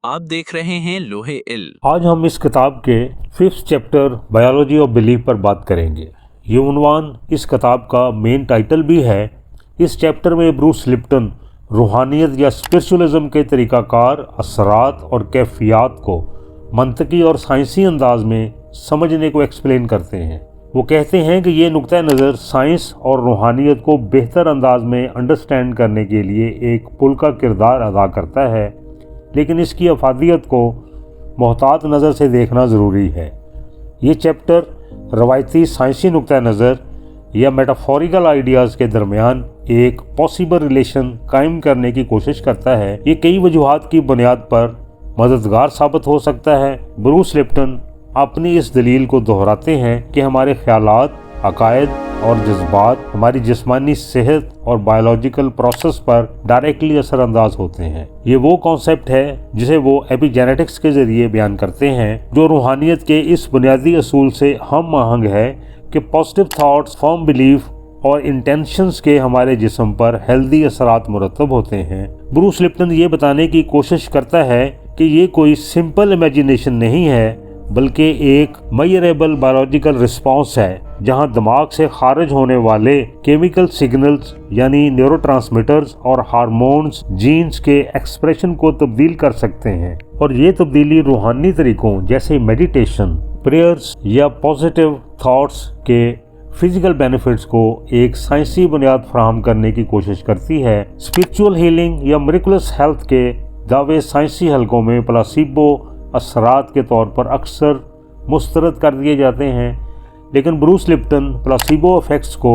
आप देख रहे हैं लोहे इल्म। आज हम इस किताब के 5th chapter biology of belief पर बात करेंगे। ये उन्वान इस किताब का मेन टाइटल भी है। इस चैप्टर में ब्रूस लिप्टन रूहानियत या स्पिरिचुअलिज्म के तरीक़ाकार, असरात और कैफियत को मंतकी और साइंसी अंदाज में समझने को एक्सप्लेन करते हैं। वो कहते हैं कि ये नुक्ता नज़र साइंस और रूहानियत को बेहतर अंदाज में अंडरस्टैंड करने के लिए एक पुल का किरदार अदा करता है, लेकिन इसकी अफादियत को मोहतात नज़र से देखना ज़रूरी है। ये चैप्टर रवायती साइंसी नुक्ता नज़र या मेटाफोरिकल आइडियाज़ के दरमियान एक पॉसिबल रिलेशन कायम करने की कोशिश करता है। ये कई वजूहात की बुनियाद पर मददगार साबित हो सकता है। ब्रूस लिप्टन अपनी इस दलील को दोहराते हैं कि हमारे ख्यालात, अकायद और जज्बात हमारी जिस्मानी सेहत और बायोलॉजिकल प्रोसेस पर डायरेक्टली असरअंदाज होते हैं। ये वो कॉन्सेप्ट है जिसे वो एपिजेनेटिक्स के ज़रिए बयान करते हैं, जो रूहानियत के इस बुनियादी असूल से हम आहंग है कि पॉजिटिव थाट्स, फर्म बिलीफ और इंटेंशंस के हमारे जिस्म पर हेल्दी असरात मुरतब होते हैं। ब्रूस लिप्टन ये बताने की कोशिश करता है कि ये कोई सिंपल इमेजिनेशन नहीं है, बल्कि एक मेजरेबल बायोलॉजिकल रिस्पांस है, जहां दिमाग से खारिज होने वाले केमिकल सिग्नल्स यानी न्यूरोट्रांसमीटर्स और हार्मोन्स जीन्स के एक्सप्रेशन को तब्दील कर सकते हैं। और ये तब्दीली रूहानी तरीकों जैसे मेडिटेशन, प्रेयर्स या पॉजिटिव थॉट्स के फिजिकल बेनिफिट्स को एक साइंसी बुनियाद फराहम करने की कोशिश करती है। स्पिरिचुअल हीलिंग या मिरेकुलस हेल्थ के दावे साइंसी हलकों में प्लासिबो असरात के तौर पर अक्सर मुस्तरद कर दिए जाते हैं, लेकिन ब्रूस लिप्टन प्लासिबो इफेक्ट्स को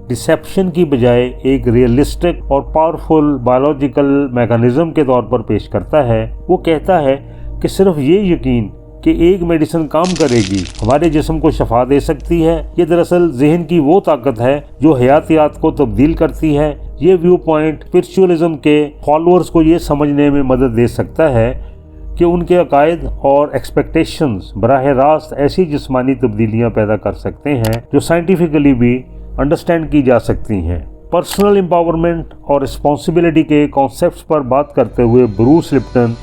डिसेप्शन की बजाय एक रियलिस्टिक और पावरफुल बायोलॉजिकल मैकेनिज्म के तौर पर पेश करता है। वो कहता है कि सिर्फ ये यकीन कि एक मेडिसिन काम करेगी हमारे जिस्म को शफा दे सकती है, ये दरअसल जहन की वो ताकत है जो हयातियात को तब्दील करती है। ये व्यू पॉइंट स्पिरिचुअलिज्म के फॉलोअर्स को ये समझने में मदद दे सकता है कि उनके अकायद और एक्सपेक्टेशंस बराह रास्त ऐसी जिस्मानी तब्दीलियां पैदा कर सकते हैं जो साइंटिफिकली भी अंडरस्टैंड की जा सकती हैं। पर्सनल एम्पावरमेंट और रिस्पॉन्सिबिलिटी के कॉन्सेप्ट्स पर बात करते हुए ब्रूस लिप्टन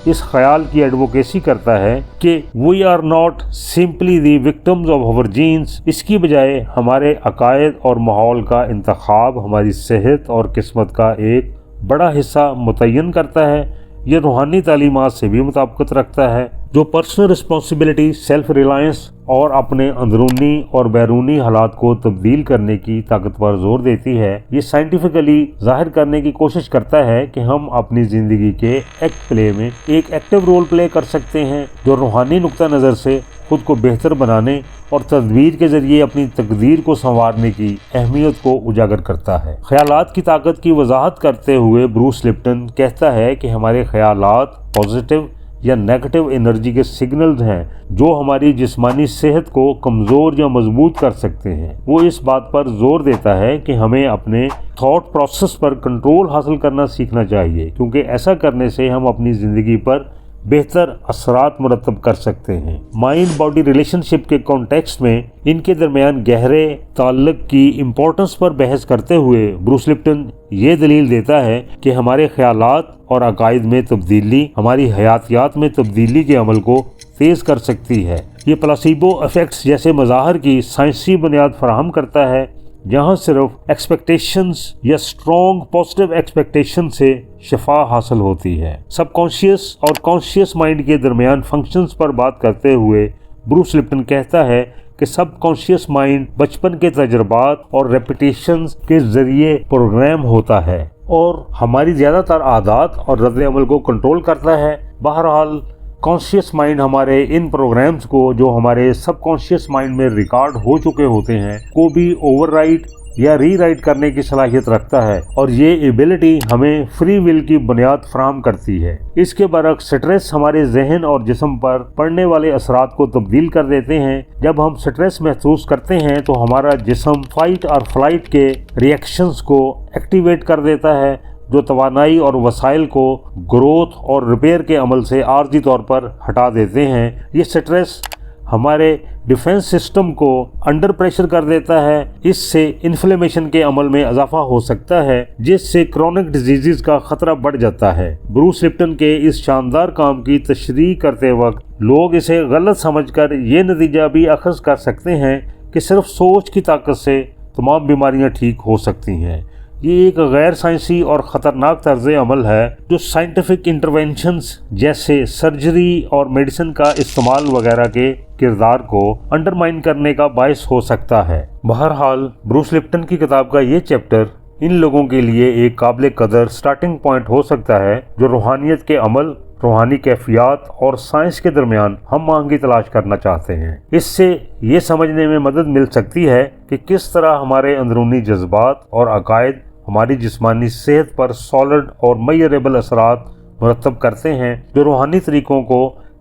इस ख्याल की एडवोकेसी करता है कि we are not simply the victims of our genes. इसकी बजाय हमारे अकायद और माहौल का इंतखाब हमारी सेहत और किस्मत का एक बड़ा हिस्सा मुतय्यन करता है। ये रूहानी तालीमात से भी मुताबिकत रखता है, जो पर्सनल रिस्पॉन्सिबिलिटी, सेल्फ रिलायंस और अपने अंदरूनी और बैरूनी हालात को तब्दील करने की ताकत पर जोर देती है। ये साइंटिफिकली जाहिर करने की कोशिश करता है कि हम अपनी ज़िंदगी के एक्ट प्ले में एक एक्टिव रोल प्ले कर सकते हैं, जो रूहानी नुक्ता नज़र से खुद को बेहतर बनाने और तदबीर के ज़रिए अपनी तकदीर को संवारने की अहमियत को उजागर करता है। ख्यालात की ताकत की वजाहत करते हुए ब्रूस लिप्टन कहता है कि हमारे ख्यालात पॉजिटिव या नेगेटिव एनर्जी के सिग्नल्स हैं, जो हमारी जिस्मानी सेहत को कमज़ोर या मजबूत कर सकते हैं। वो इस बात पर जोर देता है कि हमें अपने थॉट प्रोसेस पर कंट्रोल हासिल करना सीखना चाहिए, क्योंकि ऐसा करने से हम अपनी ज़िंदगी पर बेहतर असरात मुरतब कर सकते हैं। माइंड बॉडी रिलेशनशिप के कॉन्टेक्स्ट में इनके दरमियान गहरे ताल्लुक की इम्पोर्टेंस पर बहस करते हुए ब्रूस लिप्टन ये दलील देता है कि हमारे ख्यालात और अकायद में तब्दीली हमारी हयातियात में तब्दीली के अमल को तेज़ कर सकती है। ये प्लासिबो इफेक्ट्स जैसे मज़ाहर की साइंसी बुनियाद फराहम करता है, जहाँ सिर्फ एक्सपेक्टेशंस या स्ट्रॉन्ग पॉजिटिव एक्सपेक्टेशन से शफा हासिल होती है। सबकॉन्शियस और कॉन्शियस माइंड के दरमियान फंक्शंस पर बात करते हुए ब्रूस लिप्टन कहता है कि सबकॉन्शियस माइंड बचपन के तजर्बात और रेपिटेशंस के ज़रिए प्रोग्राम होता है और हमारी ज़्यादातर आदत और रद्द-ए-अमल को कंट्रोल करता है। बहरहाल कॉन्शियस माइंड हमारे इन प्रोग्राम्स को, जो हमारे सबकॉन्शियस माइंड में रिकॉर्ड हो चुके होते हैं, को भी ओवरराइट या रीराइट करने की सलाहियत रखता है, और ये एबिलिटी हमें फ्री विल की बुनियाद फराहम करती है। इसके बरक्स स्ट्रेस हमारे जहन और जिस्म पर पड़ने वाले असरात को तब्दील कर देते हैं। जब हम स्ट्रेस महसूस करते हैं तो हमारा जिस्म फाइट और फ्लाइट के रिएक्शंस को एक्टिवेट कर देता है, जो तवानाई और वसाइल को ग्रोथ और रिपेयर के अमल से आर्जी तौर पर हटा देते हैं। ये स्ट्रेस हमारे डिफेंस सिस्टम को अंडर प्रेशर कर देता है। इससे इन्फ्लेमेशन के अमल में इजाफा हो सकता है, जिससे क्रोनिक डिजीजेस का खतरा बढ़ जाता है। ब्रूस लिप्टन के इस शानदार काम की तशरीह करते वक्त लोग इसे गलत समझकर ये नतीजा भी अखज़ कर सकते हैं कि सिर्फ सोच की ताकत से तमाम बीमारियां ठीक हो सकती हैं। ये एक गैर साइंसी और ख़तरनाक तर्ज़ अमल है जो साइंटिफिक इंटरवेंशंस जैसे सर्जरी और मेडिसिन का इस्तेमाल वगैरह के किरदार को अंडरमाइन करने का बायस हो सकता है। बहरहाल ब्रूस लिप्टन की किताब का ये चैप्टर इन लोगों के लिए एक काबिल कदर स्टार्टिंग पॉइंट हो सकता है जो रूहानियत के अमल, रूहानी कैफियत और साइंस के दरमियान हम आहंगी की तलाश करना चाहते हैं। इससे ये समझने में मदद मिल सकती है कि किस तरह हमारे अंदरूनी जज्बात और अकायद हमारी जिस्मानी सेहत पर सॉलिड और मेजरेबल असरात मुरतब करते हैं, जो रूहानी तरीकों को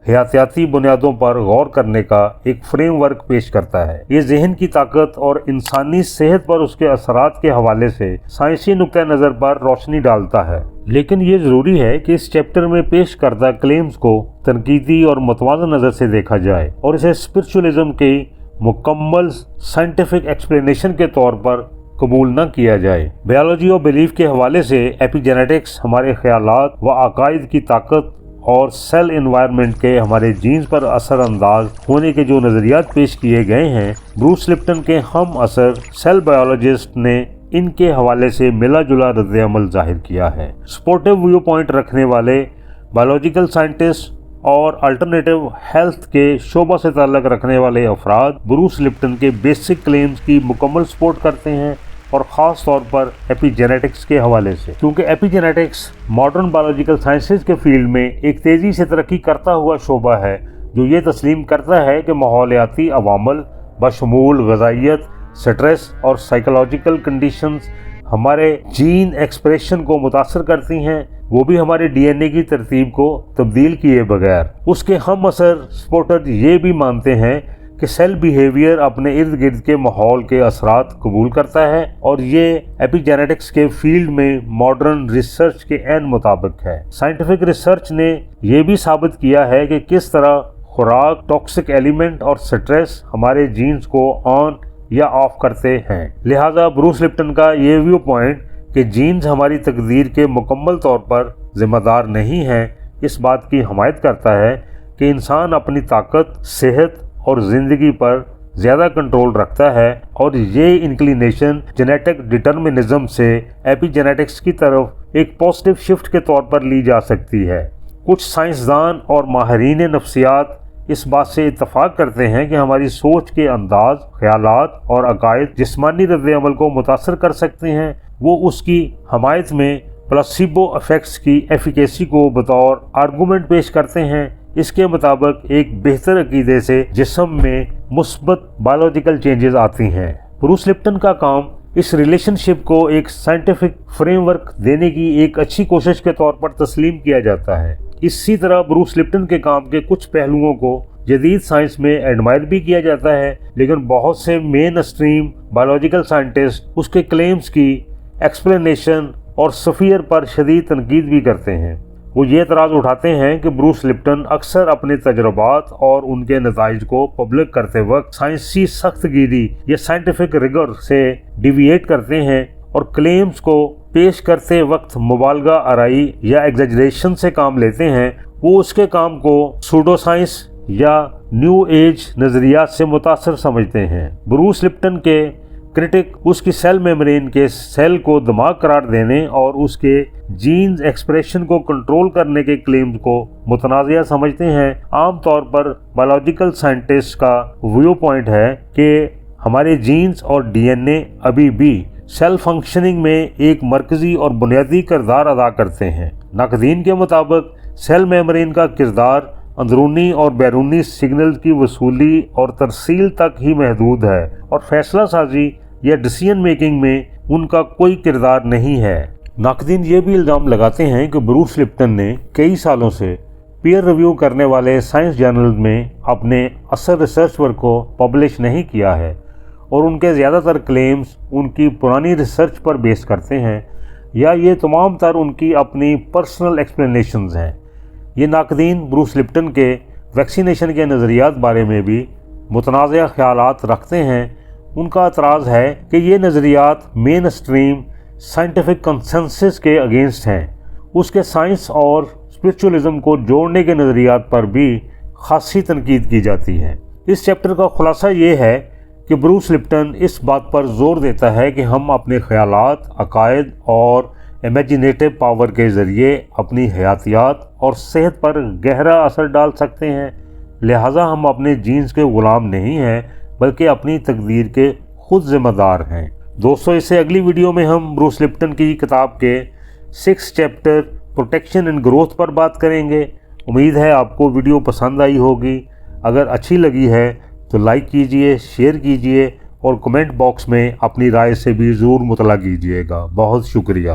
हयातियाती बुनियादों पर गौर करने का एक फ्रेमवर्क पेश करता है। ये जहन की ताकत और इंसानी सेहत पर उसके असरात के हवाले से साइंसी नुक्ता नज़र पर रोशनी डालता है। लेकिन ये ज़रूरी है कि इस चैप्टर में पेश करदा क्लेम्स को तनकीदी और मुतवाज़न नज़र से देखा जाए और इसे स्पिरिचुअलिज्म की मुकम्मल साइंटिफिक एक्सप्लेनेशन के तौर पर कबूल न किया जाए। बायोलॉजी और बिलीफ के हवाले से एपिजेनेटिक्स हमारे ख्यालात व अकायद की ताकत और सेल एनवायरनमेंट के हमारे जीन्स पर असर अंदाज होने के जो नज़रियात पेश किए गए हैं, ब्रूस लिप्टन के हम असर सेल बायोलॉजिस्ट ने इनके हवाले से मिला जुला रद्द अमल जाहिर किया है। सपोर्टिव व्यू पॉइंट रखने वाले बायोलॉजिकल साइंटिस्ट और अल्टरनेटिव हेल्थ के शोबा से ताल्लुक़ रखने वाले अफराद ब्रूस लिप्टन के बेसिक क्लेम्स की मुकम्मल सपोर्ट करते हैं, और ख़ास तौर पर एपिजेनेटिक्स के हवाले से, क्योंकि एपिजेनेटिक्स मॉडर्न बायोलॉजिकल साइंसेज के फील्ड में एक तेज़ी से तरक्की करता हुआ शोबा है जो ये तस्लीम करता है कि माहौलियाती अवामल बशमूल ग़िज़ाइयत, स्ट्रेस और साइकोलॉजिकल कंडीशंस हमारे जीन एक्सप्रेशन को मुतासर करती हैं, वो भी हमारे डीएनए की तरतीब को तब्दील किए बगैर। उसके हम असर सपोर्टर ये भी मानते हैं कि सेल बिहेवियर अपने इर्द गिर्द के माहौल के असरात कबूल करता है, और ये एपिजेनेटिक्स के फील्ड में मॉडर्न रिसर्च के ऐन मुताबिक है। साइंटिफिक रिसर्च ने यह भी साबित किया है कि किस तरह खुराक, टॉक्सिक एलिमेंट और स्ट्रेस हमारे जीन्स को ऑन या ऑफ करते हैं। लिहाजा ब्रूस लिप्टन का ये व्यू पॉइंट कि जीन्स हमारी तकदीर के मुकम्मल तौर पर जिम्मेदार नहीं हैं, इस बात की हमायत करता है कि इंसान अपनी ताकत, सेहत और ज़िंदगी पर ज़्यादा कंट्रोल रखता है, और ये इंक्लिनेशन जेनेटिक डिटर्मिनिज्म से एपिजेनेटिक्स की तरफ एक पॉजिटिव शिफ्ट के तौर पर ली जा सकती है। कुछ साइंसदान और माहिरीन नफ्सियात इस बात से इत्तफाक करते हैं कि हमारी सोच के अंदाज, ख्यालात और अकायद जिस्मानी रद्द-ए-अमल को मुतासर कर सकते हैं। वो उसकी हमायत में प्लेसिबो इफेक्ट्स की एफिकेसी को बतौर आर्गूमेंट पेश करते हैं। इसके मुताबिक एक बेहतर अकीदे से जिस्म में मुस्बत बायोलॉजिकल चेंजेस आती हैं। ब्रूस लिप्टन का काम इस रिलेशनशिप को एक साइंटिफिक फ्रेमवर्क देने की एक अच्छी कोशिश के तौर पर तस्लीम किया जाता है। इसी तरह ब्रूस लिप्टन के काम के कुछ पहलुओं को जदीद साइंस में एडमायर भी किया जाता है, लेकिन बहुत से मेन स्ट्रीम बायोलॉजिकल साइंटिस्ट उसके क्लेम्स की एक्सप्लेनेशन और सफ़ीर पर शदीद तनकीद भी करते हैं। वो ये एतराज़ उठाते हैं कि ब्रूस लिप्टन अक्सर अपने तजर्बात और उनके नताइज को पब्लिक करते वक्त साइंसी सख्तगिरी या साइंटिफिक रिगर से डिविएट करते हैं, और क्लेम्स को पेश करते वक्त मुबालगा आराई या एग्जेजरेशन से काम लेते हैं। वो उसके काम को सूडो साइंस या न्यू एज नज़रियात से मुतासर समझते हैं। ब्रूस लिप्टन के क्रिटिक उसकी सेल मेम्ब्रेन के सेल को दिमाग करार देने और उसके जीन्स एक्सप्रेशन को कंट्रोल करने के क्लेम्स को मुतनाज़िया समझते हैं। आम तौर पर बायोलॉजिकल साइंटिस्ट का व्यू पॉइंट है कि हमारे जीन्स और डीएनए अभी भी सेल फंक्शनिंग में एक मरकजी और बुनियादी किरदार अदा करते हैं। नाक़दीन के मुताबिक सेल मेम्ब्रेन का किरदार अंदरूनी और बैरूनी सिग्नल की वसूली और तरसील तक ही महदूद है, और फैसला साजी या डिसीजन मेकिंग में उनका कोई किरदार नहीं है। नाक़दीन ये भी इल्ज़ाम लगाते हैं कि ब्रूस लिप्टन ने कई सालों से पीयर रिव्यू करने वाले साइंस जर्नल में अपने असर रिसर्च वर्क को पब्लिश नहीं किया है, और उनके ज़्यादातर क्लेम्स उनकी पुरानी रिसर्च पर बेस करते हैं, या ये तमाम तर उनकी अपनी पर्सनल एक्सप्लेनेशंस हैं। ये नाक़दीन ब्रूस लिप्टन के वैक्सीनेशन के नज़रियात बारे में भी متنازع خیالات رکھتے ہیں، ان کا اعتراض ہے کہ یہ نظریات مین اسٹریم سائنٹیفک کنسنسس کے اگینسٹ ہیں۔ اس کے سائنس اور اسپرچولزم کو جوڑنے کے نظریات پر بھی خاصی تنقید کی جاتی ہے۔ اس چیپٹر کا خلاصہ یہ ہے کہ بروس لپٹن اس بات پر زور دیتا ہے کہ ہم اپنے خیالات، عقائد اور امیجنیٹو پاور کے ذریعے اپنی حیاتیات اور صحت پر گہرا اثر ڈال سکتے ہیں، لہٰذا ہم اپنے جینز کے غلام نہیں ہیں بلکہ اپنی تقدیر کے خود ذمہ دار ہیں۔ دوستو، اس سے اگلی ویڈیو میں ہم بروس لپٹن کی کتاب کے 6 چیپٹر پروٹیکشن اینڈ گروتھ پر بات کریں گے۔ امید ہے آپ کو ویڈیو پسند آئی ہوگی۔ اگر اچھی لگی ہے تو لائک کیجئے، شیئر کیجئے اور کمنٹ باکس میں اپنی رائے سے بھی ضرور مطلع کیجئے گا۔ بہت شکریہ۔